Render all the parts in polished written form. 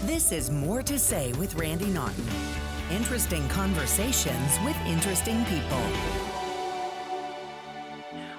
This is More to Say with Randy Naughton. Interesting conversations with interesting people.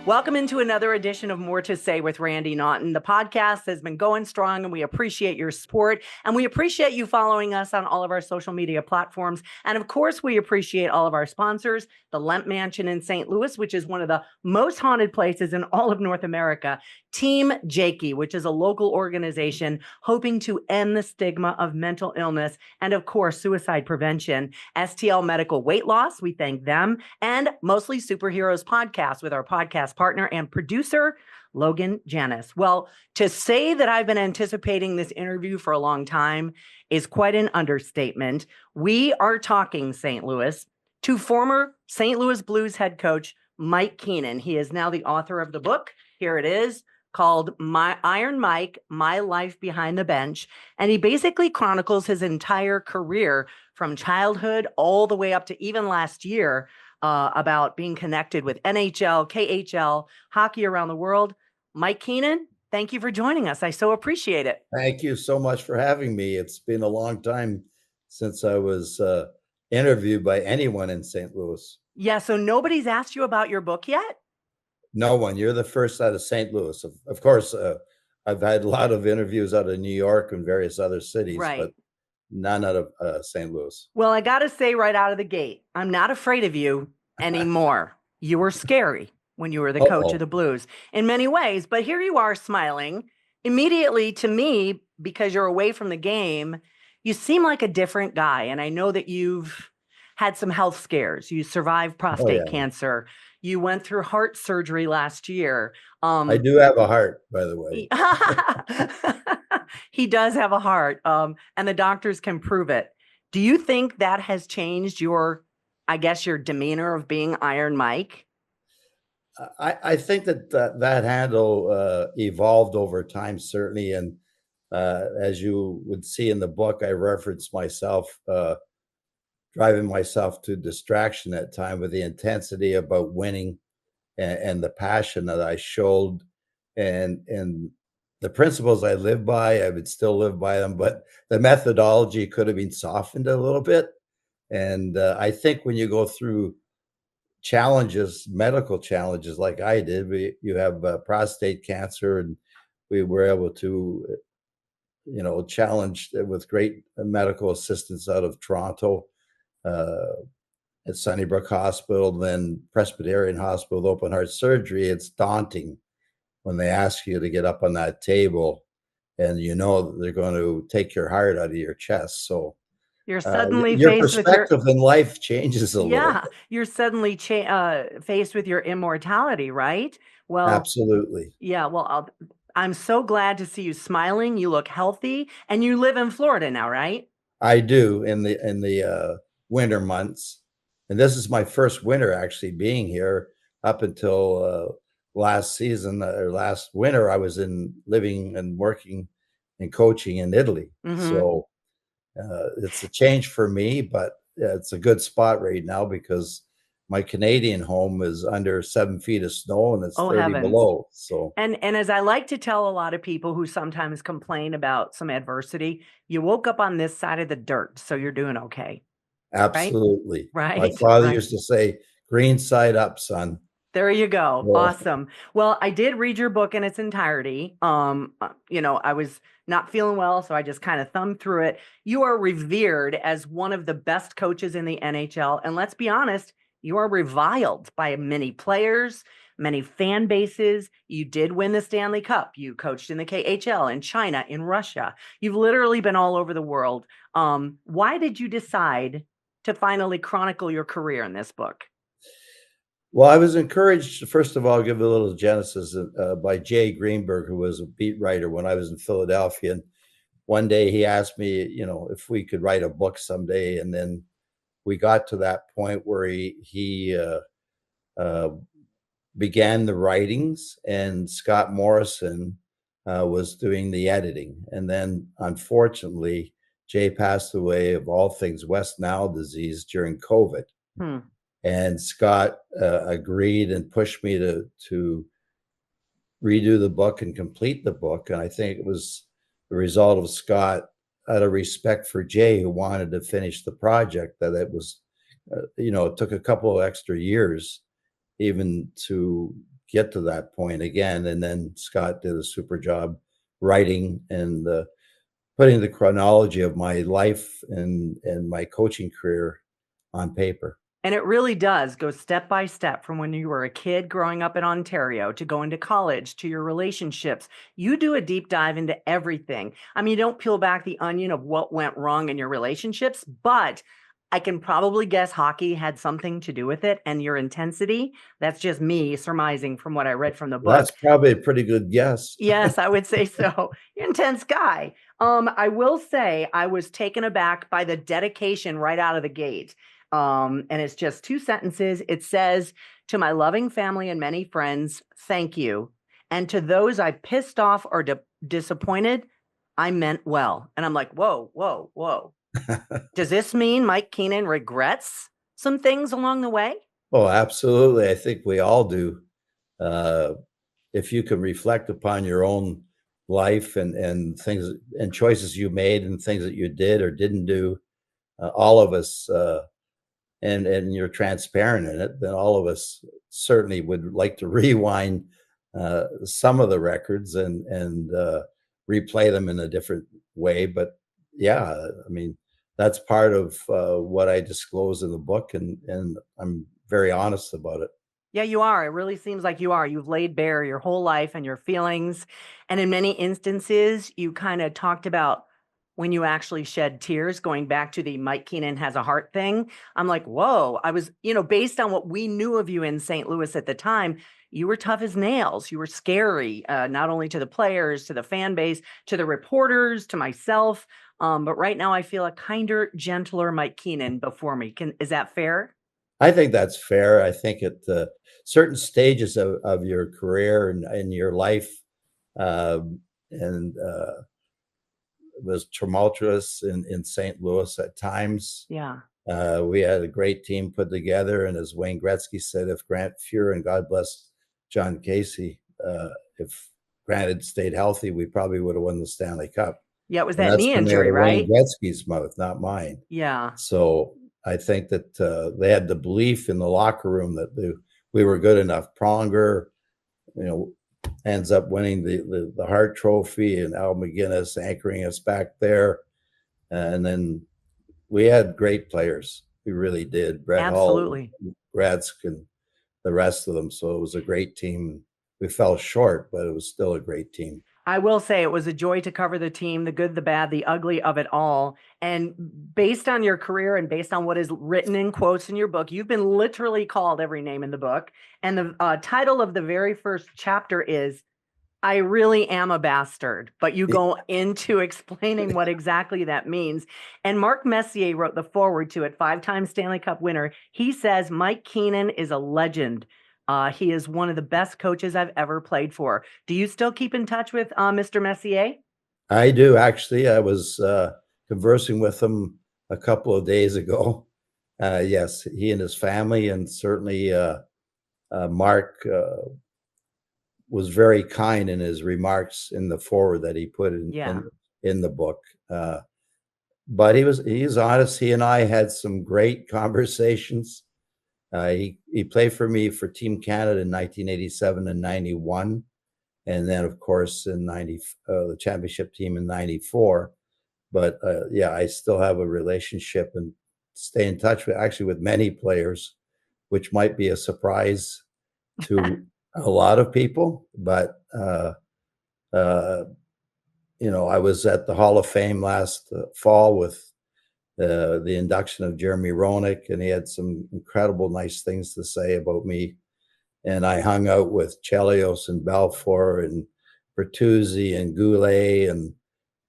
Welcome into another edition of More to Say with Randy Naughton. The podcast has been going strong and we appreciate your support, and we appreciate you following us on all of our social media platforms. And of course, we appreciate all of our sponsors, the Lemp Mansion in St. Louis, which is one of the most haunted places in all of North America. Team Jakey, which is a local organization hoping to end the stigma of mental illness and, of course, suicide prevention. STL Medical Weight Loss, we thank them. And Mostly Superheroes podcast with our podcast partner and producer, Logan Janis. Well, to say that I've been anticipating this interview for a long time is quite an understatement. We are talking St. Louis to former St. Louis Blues head coach Mike Keenan. He is now the author of the book. Here it is, called My Iron Mike, My Life Behind the Bench. And he basically chronicles his entire career from childhood all the way up to even last year, about being connected with NHL, KHL, hockey around the world. Mike Keenan, thank you for joining us. I so appreciate it. Thank you so much for having me. It's been a long time since I was interviewed by anyone in St. Louis. Yeah, so nobody's asked you about your book yet? No one. You're the first out of St. Louis. Of course, I've had a lot of interviews out of New York and various other cities, right, but none out of St. Louis. Well, I got to say right out of the gate, I'm not afraid of you anymore. You were scary when you were the coach of the Blues in many ways, but here you are smiling. Immediately to me, because you're away from the game, you seem like a different guy. And I know that you've had some health scares. You survived prostate cancer. You went through heart surgery last year. I do have a heart, by the way. He does have a heart, and the doctors can prove it. Do you think that has changed your demeanor of being Iron Mike? I think that handle evolved over time, certainly. And as you would see in the book, I reference myself driving myself to distraction at time with the intensity about winning and the passion that I showed and the principles I live by. I would still live by them, but the methodology could have been softened a little bit. And I think when you go through challenges, medical challenges like I did, you have prostate cancer, and we were able to, challenge with great medical assistance out of Toronto, at Sunnybrook Hospital, then Presbyterian Hospital, open heart surgery. It's daunting when they ask you to get up on that table and they're going to take your heart out of your chest. So you're suddenly your faced perspective in life changes a little. Yeah, you're suddenly faced with your immortality, right? Well, absolutely. Yeah, well, I'm so glad to see you smiling. You look healthy, and you live in Florida now, right? I do, in the winter months, and this is my first winter actually being here. Up until last season or last winter, I was living and working and coaching in Italy. Mm-hmm. So it's a change for me, but it's a good spot right now because my Canadian home is under 7 feet of snow and it's 30 below. So and as I like to tell a lot of people who sometimes complain about some adversity, you woke up on this side of the dirt, so you're doing okay. Absolutely. Right. My father used to say, green side up, son. There you go. Yeah. Awesome. Well, I did read your book in its entirety. I was not feeling well, so I just kind of thumbed through it. You are revered as one of the best coaches in the NHL. And let's be honest, you are reviled by many players, many fan bases. You did win the Stanley Cup. You coached in the KHL, in China, in Russia. You've literally been all over the world. Why did you decide to finally chronicle your career in this book? Well, I was encouraged, first of all, give a little genesis by Jay Greenberg, who was a beat writer when I was in Philadelphia. And one day he asked me, if we could write a book someday. And then we got to that point where he began the writings, and Scott Morrison was doing the editing. And then, unfortunately, Jay passed away of all things West Nile disease during COVID. And Scott agreed and pushed me to redo the book and complete the book. And I think it was the result of Scott out of respect for Jay, who wanted to finish the project, that it was, it took a couple of extra years even to get to that point again. And then Scott did a super job writing and putting the chronology of my life and my coaching career on paper. And it really does go step by step from when you were a kid growing up in Ontario to going to college to your relationships. You do a deep dive into everything. I mean, you don't peel back the onion of what went wrong in your relationships, but I can probably guess hockey had something to do with it and your intensity. That's just me surmising from what I read from the book. That's probably a pretty good guess. Yes, I would say so. You're an intense guy. I will say I was taken aback by the dedication right out of the gate. And it's just 2 sentences. It says, "To my loving family and many friends, thank you. And to those I pissed off or disappointed, I meant well." And I'm like, whoa, whoa, whoa. Does this mean Mike Keenan regrets some things along the way? Oh, absolutely. I think we all do. Uh, if you can reflect upon your own life and things and choices you made and things that you did or didn't do, all of us, and you're transparent in it, then all of us certainly would like to rewind some of the records and replay them in a different way. But yeah, I mean, that's part of what I disclose in the book, and I'm very honest about it. Yeah, you are. It really seems like you are. You've laid bare your whole life and your feelings. And in many instances, you kind of talked about when you actually shed tears, going back to the Mike Keenan has a heart thing. I'm like, whoa, I was, based on what we knew of you in St. Louis at the time, you were tough as nails. You were scary, not only to the players, to the fan base, to the reporters, to myself. But right now, I feel a kinder, gentler Mike Keenan before me. Is that fair? I think that's fair. I think at certain stages of your career and your life, and it was tumultuous in St. Louis at times. Yeah. We had a great team put together, and as Wayne Gretzky said, if Grant Fuhrer, and God bless John Casey, if Grant had stayed healthy, we probably would have won the Stanley Cup. Yeah, it was And that that's knee coming out injury, of Wayne right? Gretzky's mouth, not mine. Yeah. So I think that they had the belief in the locker room that we were good enough. Pronger, ends up winning the Hart Trophy, and Al McGinnis anchoring us back there. And then we had great players. We really did. Brett Hull, Absolutely. Gretzky, and the rest of them. So it was a great team. We fell short, but it was still a great team. I will say it was a joy to cover the team, the good, the bad, the ugly of it all. And based on your career and based on what is written in quotes in your book, you've been literally called every name in the book. And the title of the very first chapter is "I really am a bastard," but you go into explaining what exactly that means. And Mark Messier wrote the foreword to it, 5-time Stanley Cup winner. He says, "Mike Keenan is a legend. He is one of the best coaches I've ever played for." Do you still keep in touch with Mr. Messier? I do, actually. I was conversing with him a couple of days ago. Yes, he and his family, and certainly Mark was very kind in his remarks in the foreword that he put in the book. But he's honest. He and I had some great conversations. He played for me for Team Canada in 1987 and 91. And then, of course, in the championship team in 94. But yeah, I still have a relationship and stay in touch with many players, which might be a surprise to a lot of people. But I was at the Hall of Fame last fall with the induction of Jeremy Roenick, and he had some incredible nice things to say about me. And I hung out with Chelios and Balfour and Bertuzzi and Goulet and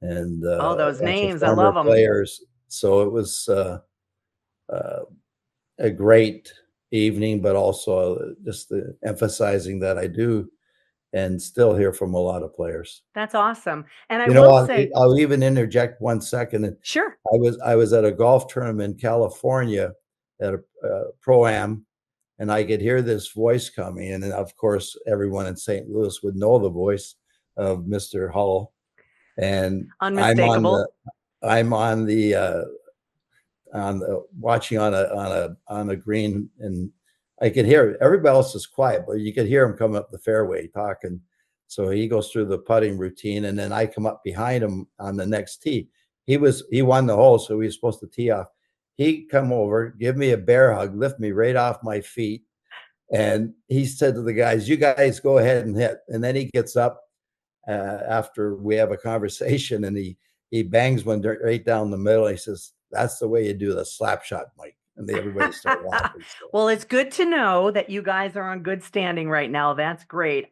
Oh, a those bunch of names. I former love them. players. So it was a great evening, but also just emphasizing that I do and still hear from a lot of players. That's awesome. And I will say, I'll even interject 1 second. sure. I was at a golf tournament in California at a pro-am, and I could hear this voice coming. And then, of course, everyone in St. Louis would know the voice of Mr. Hull. And I'm on the Unmistakable. I'm on the watching on a green, and I could hear everybody else is quiet, but you could hear him coming up the fairway talking. So he goes through the putting routine, and then I come up behind him on the next tee. He won the hole, so he was supposed to tee off. He come over, give me a bear hug, lift me right off my feet, and he said to the guys, "You guys go ahead and hit." And then he gets up after we have a conversation, and he bangs one right down the middle. He says, "That's the way you do the slap shot, Mike." And everybody started laughing. So. Well, it's good to know that you guys are on good standing right now. That's great.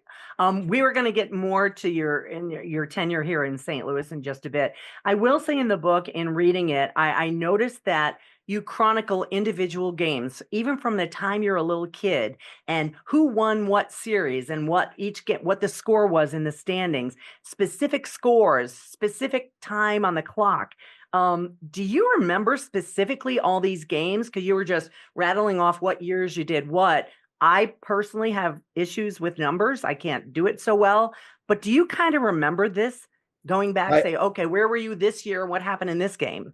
We were going to get more to your tenure here in St. Louis in just a bit. I will say in the book, in reading it, I noticed that you chronicle individual games, even from the time you're a little kid, and who won what series and what the score was in the standings, specific scores, specific time on the clock. Do you remember specifically all these games? Because you were just rattling off what years you did what. I personally have issues with numbers. I can't do it so well. But do you kind of remember this going back, I, say, okay, where were you this year? What happened in this game?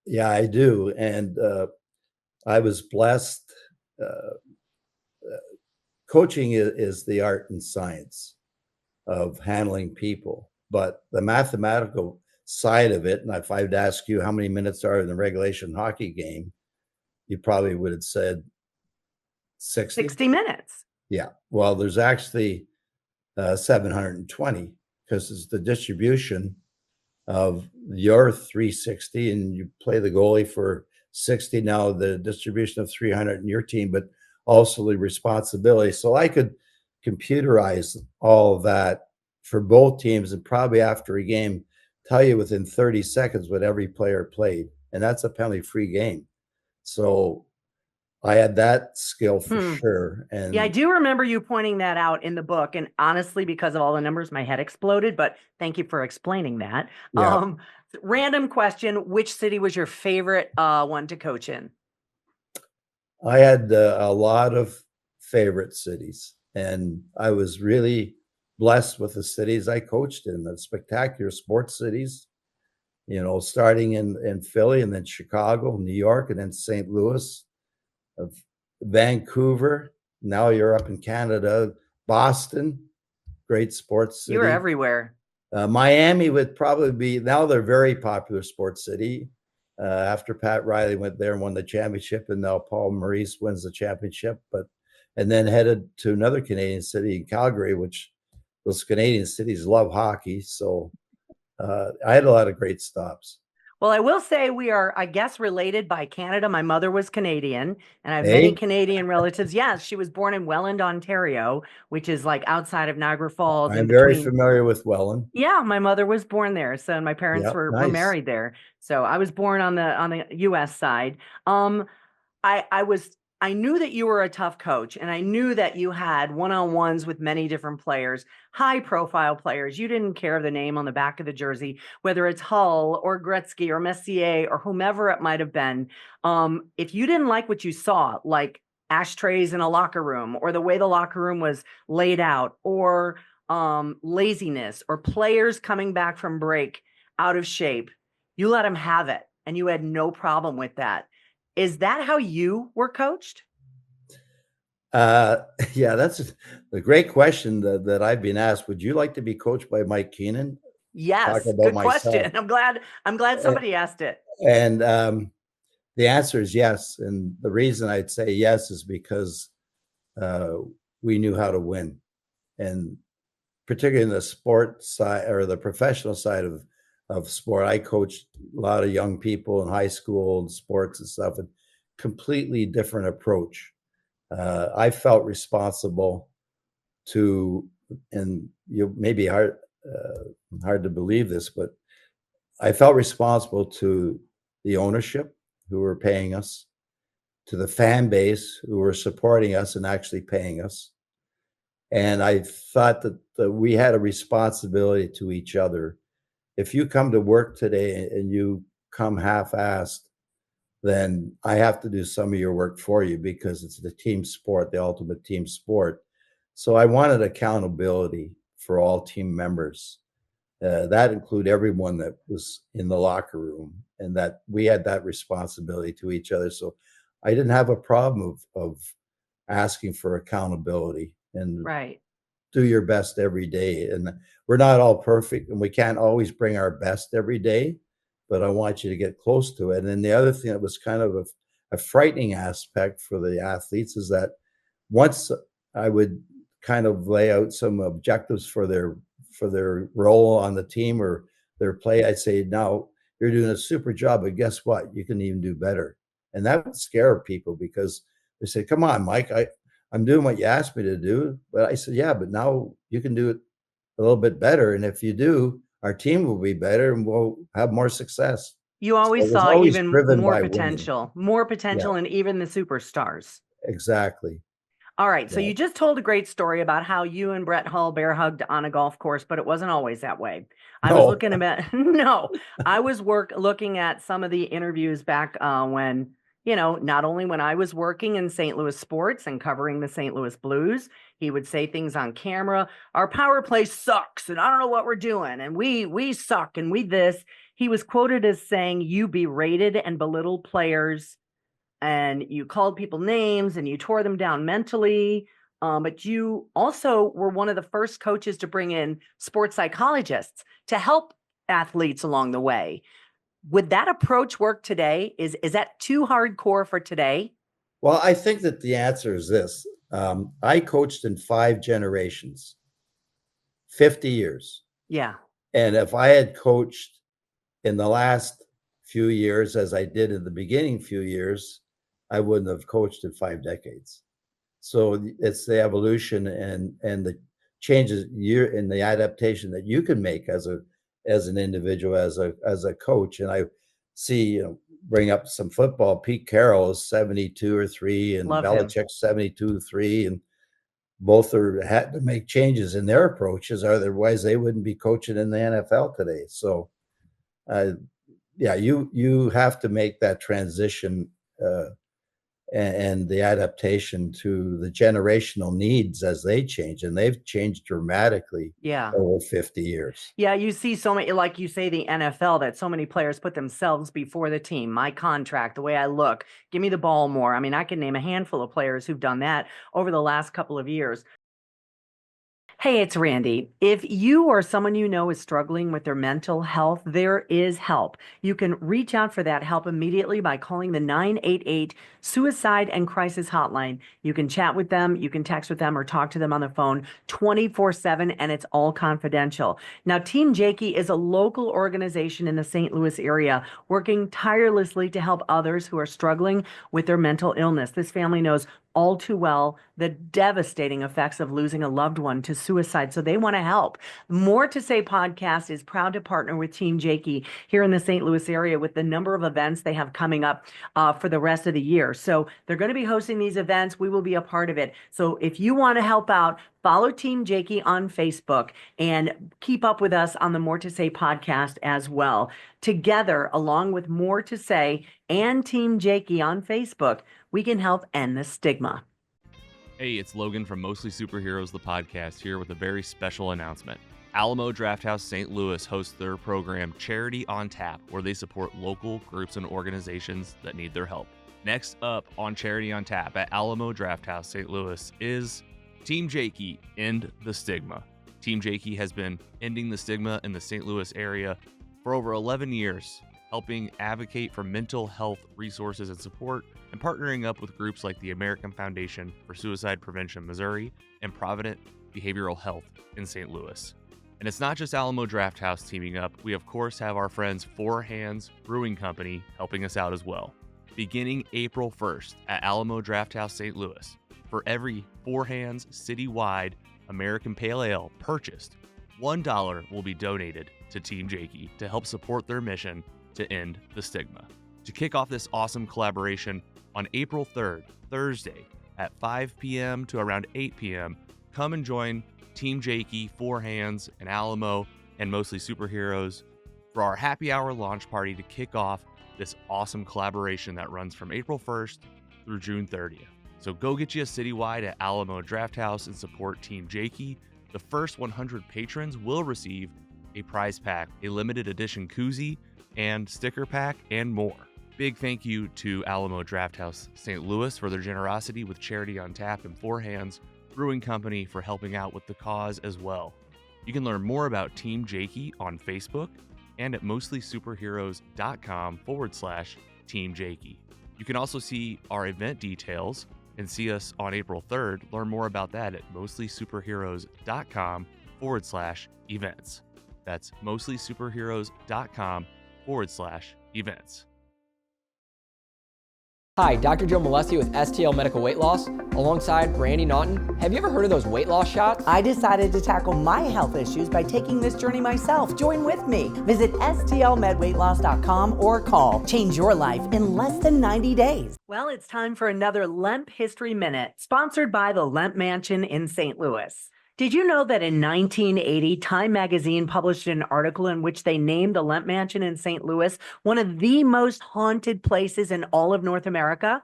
yeah, I do. And I was blessed. Uh, Coaching is the art and science of handling people, but the mathematical side of it, and if I'd ask you how many minutes are in the regulation hockey game, you probably would have said 60. 60 minutes. Yeah. Well, there's actually 720 because it's the distribution of your 360, and you play the goalie for 60. Now the distribution of 300 in your team, but also the responsibility. So I could computerize all of that for both teams, and probably after a game tell you within 30 seconds what every player played, and that's a penalty free game. So I had that skill for sure. Yeah, I And do remember you pointing that out in the book. And honestly, because of all the numbers, my head exploded. But thank you for explaining that. yeah, Random question: which city was your favorite one to coach in? I had a lot of favorite cities, and I was really blessed with the cities I coached in. The spectacular sports cities, starting in Philly, and then Chicago, New York, and then St. Louis, of Vancouver. Now you're up in Canada, Boston, great sports You were city. everywhere. Miami would probably be, now they're a very popular sports city. After Pat Riley went there and won the championship, and now Paul Maurice wins the championship, and then headed to another Canadian city in Calgary, which those Canadian cities love hockey. So I had a lot of great stops. Well, I will say we are, I guess, related by Canada. My mother was Canadian, and I have many Hey, Canadian relatives. Yes, she was born in Welland, Ontario, which is like outside of Niagara Falls in I'm very between. familiar with Welland. Yeah, my mother was born there, so my parents Yep, were nice. married there. So I was born on the US side. Um I knew that you were a tough coach, and I knew that you had one-on-ones with many different players, high profile players. You didn't care the name on the back of the jersey, whether it's Hull or Gretzky or Messier or whomever it might have been. If you didn't like what you saw, like ashtrays in a locker room or the way the locker room was laid out, or laziness, or players coming back from break out of shape, you let them have it, and you had no problem with that. Is that how you were coached? Uh, yeah, that's a great question that I've been asked. Would you like to be coached by Mike Keenan? Talk Yes, about good myself. question. I'm glad somebody asked it. And the answer is yes. And the reason I'd say yes is because uh, we knew how to win. And particularly in the sport side or the professional side of sport, I coached a lot of young people in high school and sports and stuff, and completely different approach. I felt responsible to, and you may be hard to believe this, but I felt responsible to the ownership who were paying us, to the fan base who were supporting us and actually paying us. And I thought that we had a responsibility to each other. If you come to work today and you come half-assed, then I have to do some of your work for you because it's the team sport, the ultimate team sport. So I wanted accountability for all team members. That include everyone that was in the locker room, and that we had that responsibility to each other. So I didn't have a problem of asking for accountability and Right. do your best every day. And we're not all perfect, and we can't always bring our best every day, but I want you to get close to it. And then the other thing that was kind of a frightening aspect for the athletes is that once I would kind of lay out some objectives for their role on the team or their play, I'd say, "Now you're doing a super job, but guess what? You can even do better." And that would scare people because they say, "Come on, Mike, I'm doing what you asked me to do." But I said, "Yeah, but now you can do it a little bit better. And if you do, our team will be better and we'll have more success." You So always it was saw always even driven by winning. more Yeah, potential in even the superstars. exactly. All right. So Yeah. you just told a great story about how you and Brett Hull bear hugged on a golf course, but it wasn't always that way. I was No. looking about, no, I was looking at some of the interviews back when, not only when I was working in St. Louis sports and covering the St. Louis Blues, he would say things on camera. Our power play sucks, and I don't know what we're doing, and we suck, and we this. He was quoted as saying, "You berated and belittled players and you called people names and you tore them down mentally. But you also were one of the first coaches to bring in sports psychologists to help athletes along the way. Would that approach work today? Is that too hardcore for today?" Well, I think that the answer is this. I coached in 5 generations, 50 years. Yeah. And if I had coached in the last few years as I did in the beginning few years, I wouldn't have coached in 5 decades. So it's the evolution and the changes you in the adaptation that you can make as an individual, as a coach. And I see, bring up some football. Pete Carroll is 72 or 3, and Love him. Belichick's 72 3, and both are had to make changes in their approaches. Otherwise, they wouldn't be coaching in the NFL today. So, uh, yeah, you have to make that transition. And the adaptation to the generational needs as they change, and they've changed dramatically Yeah. over 50 years. Yeah, you see so many, like you say, the NFL, that so many players put themselves before the team. My contract, the way I look, give me the ball more. I mean, I can name a handful of players who've done that over the last couple of years. Hey, it's Randy. If you or someone you know is struggling with their mental health, there is help. You can reach out for that help immediately by calling the 988 Suicide and Crisis Hotline. You can chat with them, you can text with them, or talk to them on the phone 24/7, and it's all confidential. Now, Team Jakey is a local organization in the St. Louis area working tirelessly to help others who are struggling with their mental illness. This family knows all too well the devastating effects of losing a loved one to suicide. So they want to help. More to Say podcast is proud to partner with Team Jakey here in the St. Louis area with the number of events they have coming up for the rest of the year. So they're going to be hosting these events. We will be a part of it. So if you want to help out, follow Team Jakey on Facebook and keep up with us on the More to Say podcast as well. Together, along with More to Say and Team Jakey on Facebook, we can help end the stigma. Hey, it's Logan from Mostly Superheroes, the podcast, here with a very special announcement. Alamo Drafthouse St. Louis hosts their program Charity on Tap, where they support local groups and organizations that need their help. Next up on Charity on Tap at Alamo Drafthouse St. Louis is Team Jakey, End the Stigma. Team Jakey has been ending the stigma in the St. Louis area for over 11 years, helping advocate for mental health resources and support, and partnering up with groups like the American Foundation for Suicide Prevention Missouri and Provident Behavioral Health in St. Louis. And it's not just Alamo Drafthouse teaming up. We, of course, have our friends Four Hands Brewing Company helping us out as well. Beginning April 1st at Alamo Drafthouse St. Louis, for every Four Hands citywide American Pale Ale purchased, $1 will be donated to Team Jakey to help support their mission to end the stigma. To kick off this awesome collaboration, on April 3rd, Thursday, at 5 p.m. to around 8 p.m., come and join Team Jakey, Four Hands, and Alamo, and Mostly Superheroes for our happy hour launch party to kick off this awesome collaboration that runs from April 1st through June 30th. So go get you a citywide at Alamo Drafthouse and support Team Jakey. The first 100 patrons will receive a prize pack, a limited edition koozie, and sticker pack, and more. Big thank you to Alamo Drafthouse St. Louis for their generosity with Charity on Tap and Four Hands Brewing Company for helping out with the cause as well. You can learn more about Team Jakey on Facebook and at mostlysuperheroes.com/Team Jakey. You can also see our event details and see us on April 3rd. Learn more about that at mostlysuperheroes.com/events. That's mostlysuperheroes.com/events. Hi, Dr. Joe Messier with STL Medical Weight Loss, alongside Randy Naughton. Have you ever heard of those weight loss shots? I decided to tackle my health issues by taking this journey myself. Join with me. Visit stlmedweightloss.com or call. Change your life in less than 90 days. Well, it's time for another Lemp History Minute, sponsored by the Lemp Mansion in St. Louis. Did you know that in 1980, Time magazine published an article in which they named the Lemp Mansion in St. Louis one of the most haunted places in all of North America?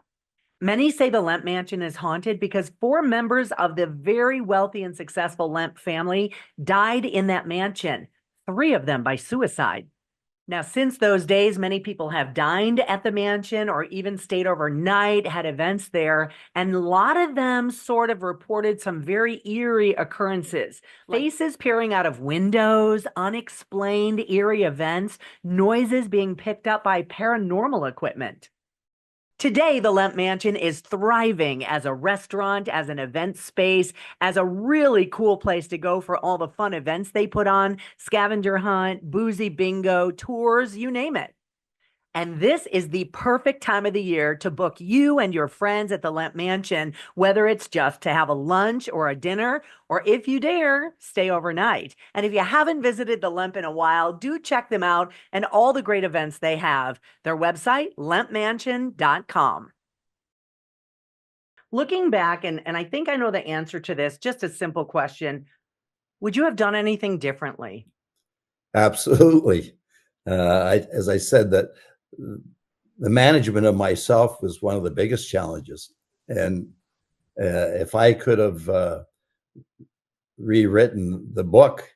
Many say the Lemp Mansion is haunted because 4 members of the very wealthy and successful Lemp family died in that mansion, 3 of them by suicide. Now, since those days, many people have dined at the mansion or even stayed overnight, had events there, and a lot of them sort of reported some very eerie occurrences. Faces peering out of windows, unexplained eerie events, noises being picked up by paranormal equipment. Today, the Lemp Mansion is thriving as a restaurant, as an event space, as a really cool place to go for all the fun events they put on, scavenger hunt, boozy bingo, tours, you name it. And this is the perfect time of the year to book you and your friends at the Lemp Mansion, whether it's just to have a lunch or a dinner, or if you dare, stay overnight. And if you haven't visited the Lemp in a while, do check them out and all the great events they have. Their website, lempmansion.com. Looking back, and I think I know the answer to this, just a simple question. Would you have done anything differently? Absolutely. As I said, that the management of myself was one of the biggest challenges. And if I could have rewritten the book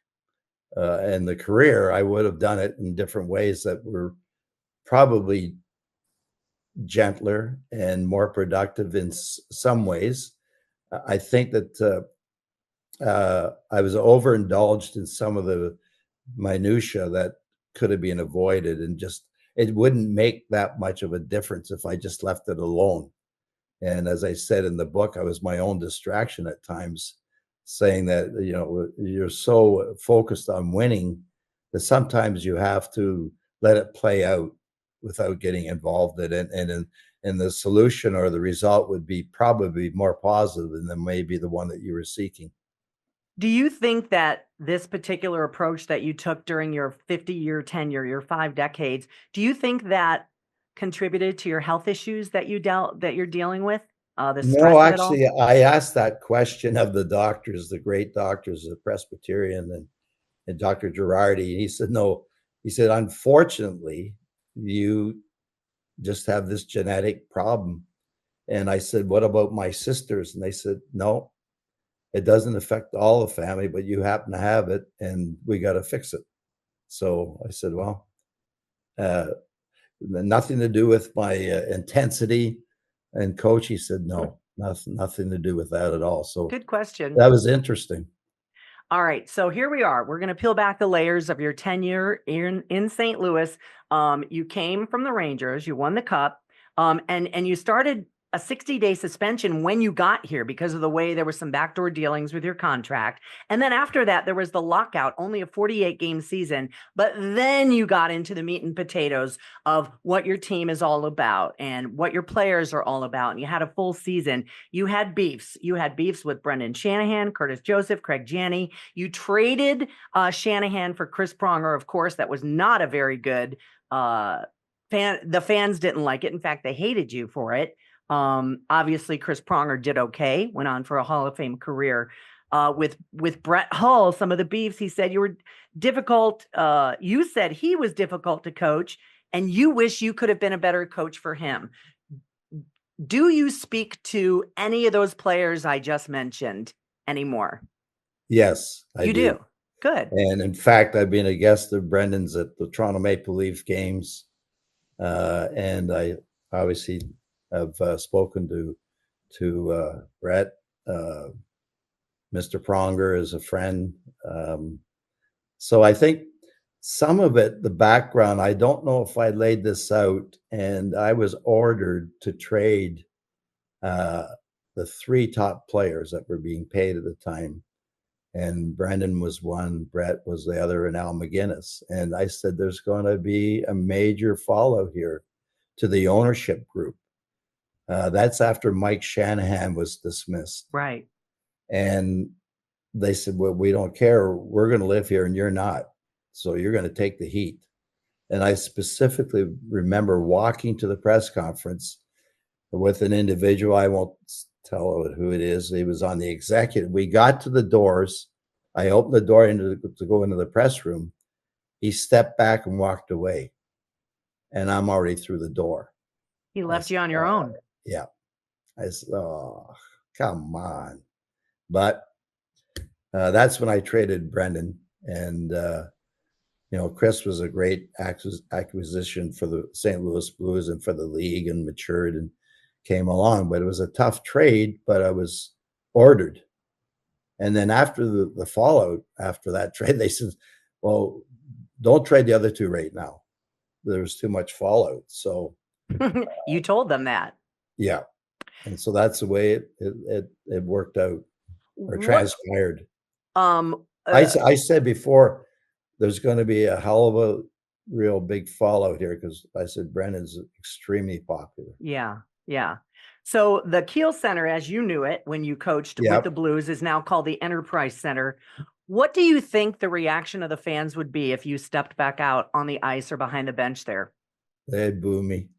and the career, I would have done it in different ways that were probably gentler and more productive in some ways. I think that I was overindulged in some of the minutia that could have been avoided, and just it wouldn't make that much of a difference if I just left it alone. And as I said in the book, I was my own distraction at times, saying that, you know, you're so focused on winning that sometimes you have to let it play out without getting involved in it. And the solution or the result would be probably more positive than maybe the one that you were seeking. Do you think that this particular approach that you took during your 50-year tenure, your 5 decades, do you think that contributed to your health issues that you're dealing with? The stress No, of it all? actually, I asked that question of the doctors, the great doctors, the Presbyterian and Dr. Girardi. And he said, no, he said, unfortunately, you just have this genetic problem. And I said, what about my sisters? And they said, no, it doesn't affect all the family, but you happen to have it and we got to fix it. So I said, well, nothing to do with my intensity. And coach, he said, no, nothing to do with that at all. So Good question. that was interesting. All right, so here we are. We're going to peel back the layers of your tenure in St. Louis. You came from the Rangers, you won the Cup, and you started a 60-day suspension when you got here because of the way there were some backdoor dealings with your contract. And then after that, there was the lockout, only a 48-game season. But then you got into the meat and potatoes of what your team is all about and what your players are all about. And you had a full season. You had beefs. You had beefs with Brendan Shanahan, Curtis Joseph, Craig Janney. You traded Shanahan for Chris Pronger, of course. That was not a very good the fans didn't like it. In fact, they hated you for it. Obviously Chris Pronger did okay, went on for a Hall of Fame career. With Brett Hull, some of the beefs, he said you were difficult. You said he was difficult to coach and you wish you could have been a better coach for him. Do you speak to any of those players I just mentioned anymore? Yes, I do. Good. And in fact, I've been a guest of Brendan's at the Toronto Maple Leaf games. And I obviously have spoken to Brett. Mr. Pronger is a friend. So I think some of it, the background, I don't know if I laid this out, and I was ordered to trade the 3 top players that were being paid at the time. And Brendan was one, Brett was the other, and Al McGinnis. And I said, there's going to be a major fallout here to the ownership group. That's after Mike Shanahan was dismissed. Right. And they said, well, we don't care. We're going to live here and you're not. So you're going to take the heat. And I specifically remember walking to the press conference with an individual. I won't tell who it is. He was on the executive. We got to the doors. I opened the door to go into the press room. He stepped back and walked away. And I'm already through the door. He left you on your own. Yeah. I said, oh, come on. But that's when I traded Brendan. And, Chris was a great acquisition for the St. Louis Blues and for the league, and matured and came along. But it was a tough trade, but I was ordered. And then after the fallout, after that trade, they said, well, don't trade the other 2 right now. There was too much fallout. So you told them that. Yeah. And so that's the way it worked out or transpired. I said before, there's going to be a hell of a real big fallout here, because I said Brendan's extremely popular. Yeah. Yeah. So the Kiel Center, as you knew it when you coached with the Blues, is now called the Enterprise Center. What do you think the reaction of the fans would be if you stepped back out on the ice or behind the bench there? They'd boo me.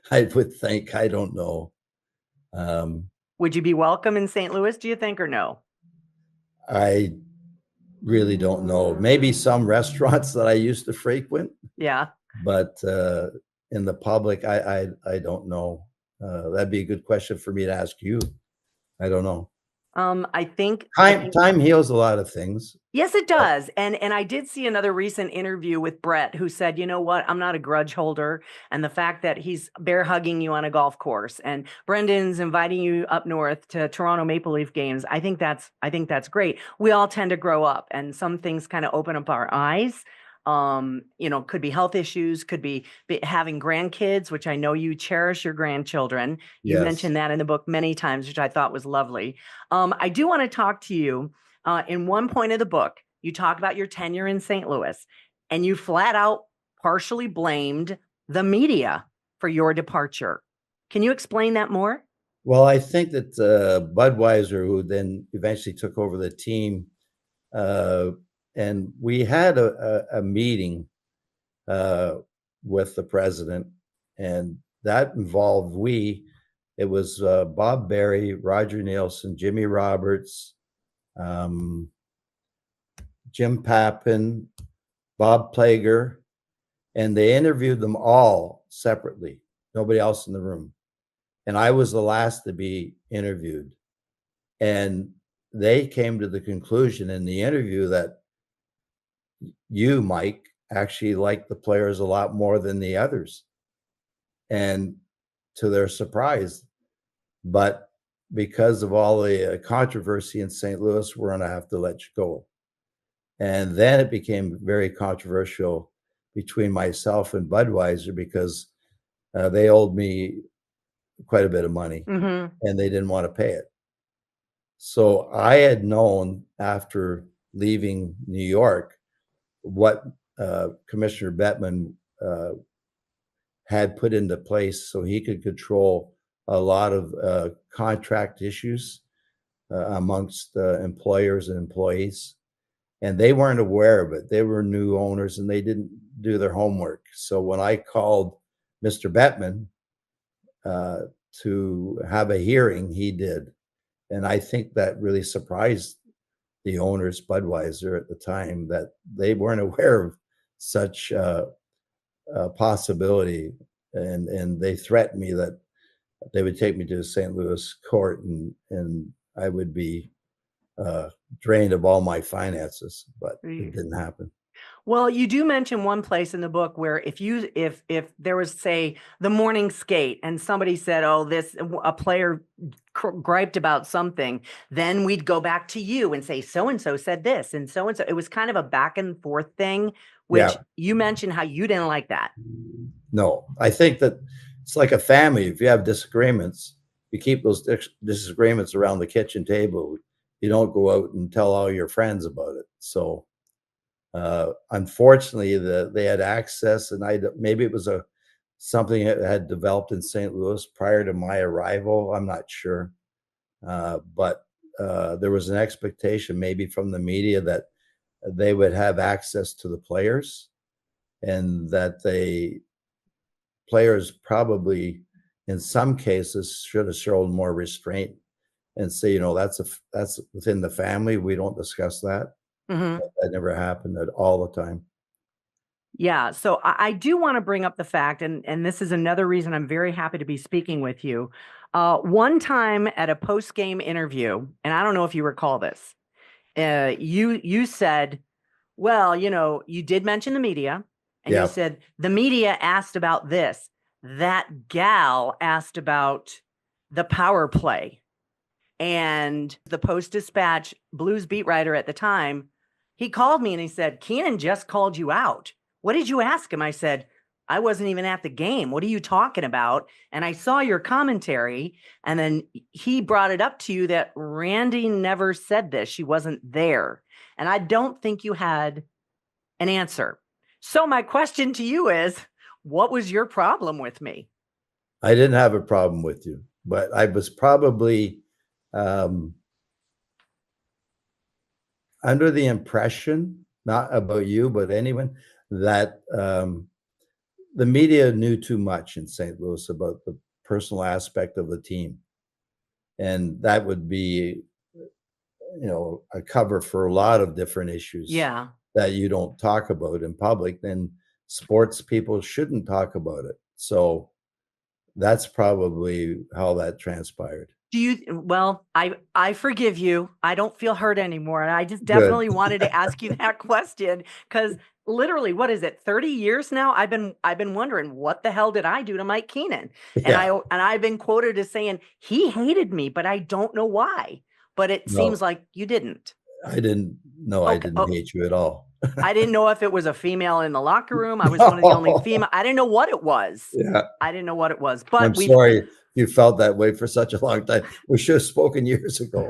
I would think. I don't know. Would you be welcome in St. Louis, do you think, or no? I really don't know. Maybe some restaurants that I used to frequent. Yeah. But in the public, I don't know. That'd be a good question for me to ask you. I don't know. I think time heals a lot of things. Yes, it does. And I did see another recent interview with Brett, who said, you know what, I'm not a grudge holder. And the fact that he's bear hugging you on a golf course and Brendan's inviting you up north to Toronto Maple Leaf games, I think that's great. We all tend to grow up, and some things kind of open up our eyes. Could be health issues, could be having grandkids, which I know you cherish your grandchildren. You mentioned that in the book many times, which I thought was lovely. I do want to talk to you. In one point of the book, you talk about your tenure in St. Louis, and you flat out partially blamed the media for your departure. Can you explain that more? Well, I think that Budweiser, who then eventually took over the team, and we had a meeting with the president, and that involved it was Bob Berry, Roger Nielsen, Jimmy Roberts, Jim Pappin, Bob Plager, and they interviewed them all separately, nobody else in the room. And I was the last to be interviewed. And they came to the conclusion in the interview that you, Mike, actually liked the players a lot more than the others. And to their surprise, but because of all the controversy in St. Louis, we're going to have to let you go. And then it became very controversial between myself and Budweiser, because they owed me quite a bit of money, and they didn't want to pay it. So I had known after leaving New York what Commissioner Bettman had put into place so he could control a lot of contract issues amongst employers and employees. And they weren't aware of it. They were new owners and they didn't do their homework. So when I called Mr. Bettman to have a hearing, he did. And I think that really surprised the owners, Budweiser at the time, that they weren't aware of such a possibility. And they threatened me that they would take me to the St. Louis court and I would be drained of all my finances, but it didn't happen. Well, you do mention one place in the book where if there was, say, the morning skate and somebody said, "Oh, a player griped about something," then we'd go back to you and say, "So and so said this, and so and so." It was kind of a back and forth thing, which you mentioned how you didn't like that. No, I think that it's like a family. If you have disagreements, you keep those disagreements around the kitchen table. You don't go out and tell all your friends about it. So. Unfortunately, they had access, and maybe it was something that had developed in St. Louis prior to my arrival. I'm not sure, but there was an expectation, maybe from the media, that they would have access to the players, and that players probably, in some cases, should have shown more restraint and say, that's within the family. We don't discuss that. Mm-hmm. That never happened all the time. Yeah. So I do want to bring up the fact, and this is another reason I'm very happy to be speaking with you. One time at a post-game interview, and I don't know if you recall this, you said, well, you did mention the media, and you said the media asked about this. That gal asked about the power play. And the Post-Dispatch Blues beat writer at the time, he called me and he said, "Keenan just called you out. What did you ask him?" I said, "I wasn't even at the game. What are you talking about?" And I saw your commentary, and then he brought it up to you that Randy never said this. She wasn't there. And I don't think you had an answer. So my question to you is, what was your problem with me? I didn't have a problem with you, but I was probably under the impression, not about you, but anyone, that the media knew too much in St. Louis about the personal aspect of the team. And that would be, a cover for a lot of different issues that you don't talk about in public. Then sports people shouldn't talk about it. So that's probably how that transpired. Well, I forgive you. I don't feel hurt anymore. And I just definitely wanted to ask you that question, because literally, what is it, 30 years now? I've been wondering, what the hell did I do to Mike Keenan? And I've been quoted as saying he hated me, but I don't know why. But it seems like you didn't. I didn't. No, I didn't hate you at all. I didn't know if it was a female in the locker room. I was one of the only female. I didn't know what it was. Yeah. I didn't know what it was. But I'm sorry you felt that way for such a long time. We should have spoken years ago.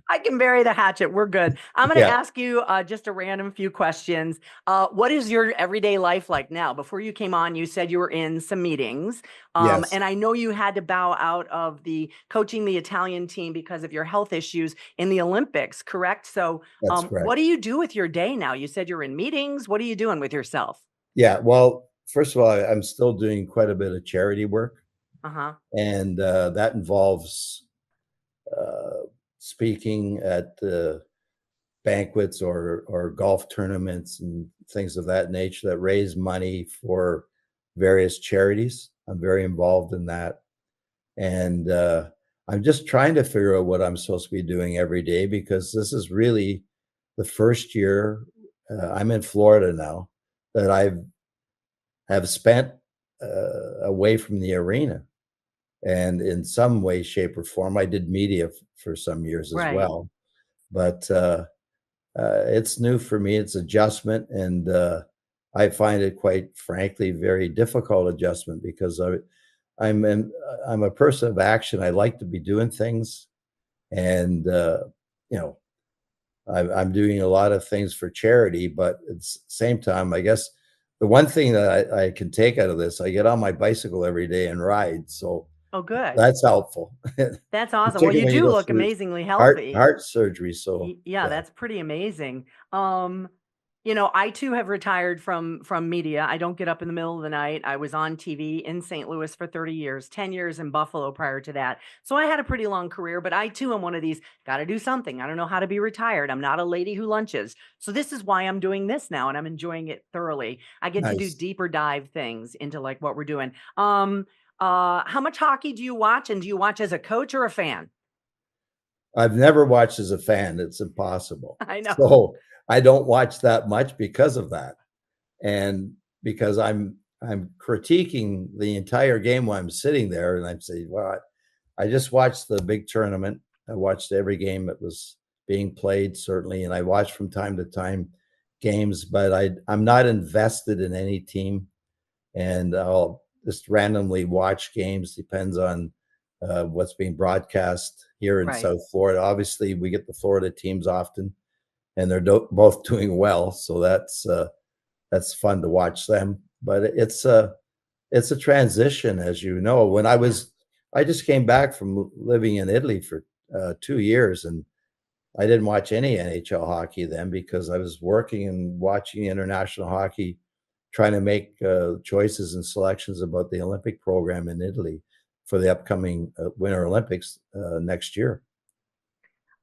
I can bury the hatchet. We're good. I'm going to ask you just a random few questions. What is your everyday life like now? Before you came on, you said you were in some meetings. And I know you had to bow out of coaching the Italian team because of your health issues in the Olympics, correct? So That's correct. What do you do with your day now? You said you're in meetings. What are you doing with yourself? Yeah, well, first of all, I'm still doing quite a bit of charity work. And that involves speaking at banquets or golf tournaments and things of that nature that raise money for various charities. I'm very involved in that. And I'm just trying to figure out what I'm supposed to be doing every day, because this is really the first year I'm in Florida now that I have spent away from the arena. And in some way, shape, or form, I did media for some years as well. But it's new for me. It's adjustment. And I find it, quite frankly, very difficult adjustment, because I'm a person of action. I like to be doing things. And, I'm doing a lot of things for charity. But at the same time, I guess the one thing that I can take out of this, I get on my bicycle every day and ride. So good. That's helpful. That's awesome. Well, you do look amazingly healthy. Heart surgery. So yeah, that's pretty amazing. I too have retired from media. I don't get up in the middle of the night. I was on TV in St. Louis for 30 years, 10 years in Buffalo prior to that. So I had a pretty long career, but I too am one of these, got to do something. I don't know how to be retired. I'm not a lady who lunches. So this is why I'm doing this now, and I'm enjoying it thoroughly. I get to do deeper dive things into like what we're doing. How much hockey do you watch, and do you watch as a coach or a fan? I've never watched as a fan. It's impossible. I know. So I don't watch that much because of that. And because I'm critiquing the entire game while I'm sitting there, and I'm saying, well, I just watched the big tournament. I watched every game that was being played, certainly, and I watch from time to time games, but I'm not invested in any team, and I'll just randomly watch games. Depends on what's being broadcast here in Right. South Florida. Obviously, we get the Florida teams often, and they're both doing well, so that's fun to watch them. But it's a transition, as you know. When I just came back from living in Italy for 2 years, and I didn't watch any NHL hockey then because I was working and watching international hockey, trying to make choices and selections about the Olympic program in Italy for the upcoming Winter Olympics next year.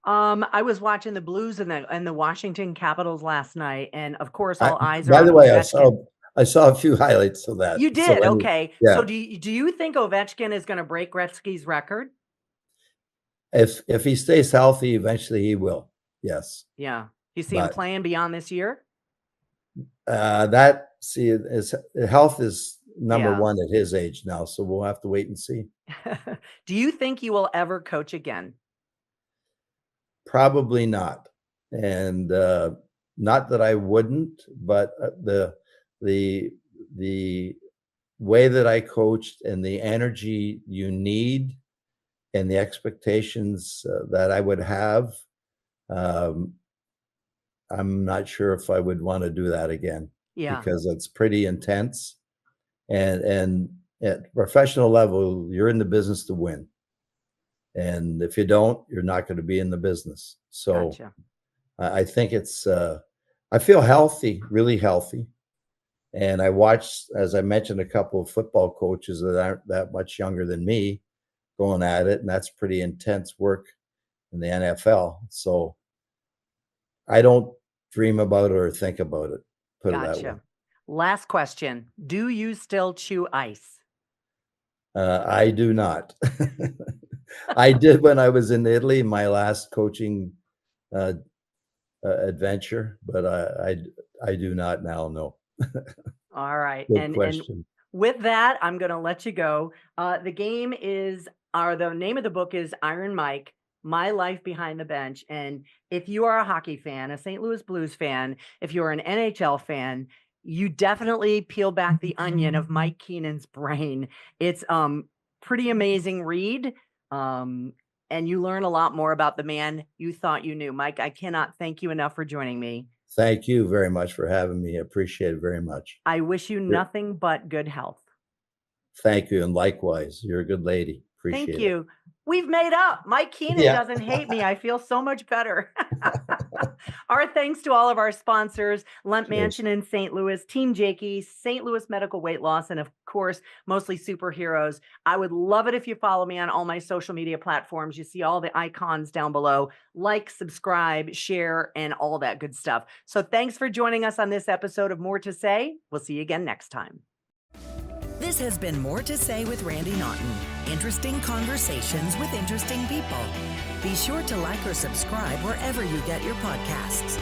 I was watching the Blues and the Washington Capitals last night, and of course, all eyes are By on the way, Ovechkin. I saw a few highlights of that. You did? Okay. Yeah. So do you think Ovechkin is going to break Gretzky's record? If he stays healthy, eventually he will. Yes. Yeah. You see him playing beyond this year? His health is number one at his age now, so we'll have to wait and see. Do you think you will ever coach again? Probably not. And not that I wouldn't, but the way that I coached and the energy you need and the expectations that I would have, I'm not sure if I would want to do that again. Yeah. Because it's pretty intense. And at professional level, you're in the business to win. And if you don't, you're not going to be in the business. So Gotcha. I think I feel healthy, really healthy. And I watched, as I mentioned, a couple of football coaches that aren't that much younger than me going at it. And that's pretty intense work in the NFL. So I don't dream about it or think about it. Put it that way. Last question. Do you still chew ice? I do not. I did when I was in Italy, my last coaching adventure, but I do not now. No. All right. Good question. And with that, I'm going to let you go. The name of the book is Iron Mike, My Life Behind the Bench. And if you are a hockey fan, a St. Louis Blues fan, if you're an NHL fan, you definitely peel back the onion of Mike Keenan's brain. It's pretty amazing read. And you learn a lot more about the man you thought you knew. Mike, I cannot thank you enough for joining me. Thank you very much for having me. I appreciate it very much. I wish you nothing but good health. Thank you. And likewise, you're a good lady. Appreciate it. Thank you. We've made up. Mike Keenan doesn't hate me. I feel so much better. Our thanks to all of our sponsors, Lemp Mansion in St. Louis, Team Jakey, St. Louis Medical Weight Loss, and of course, Mostly Superheroes. I would love it if you follow me on all my social media platforms. You see all the icons down below. Like, subscribe, share, and all that good stuff. So thanks for joining us on this episode of More to Say. We'll see you again next time. This has been More to Say with Randy Naughton. Interesting conversations with interesting people. Be sure to like or subscribe wherever you get your podcasts.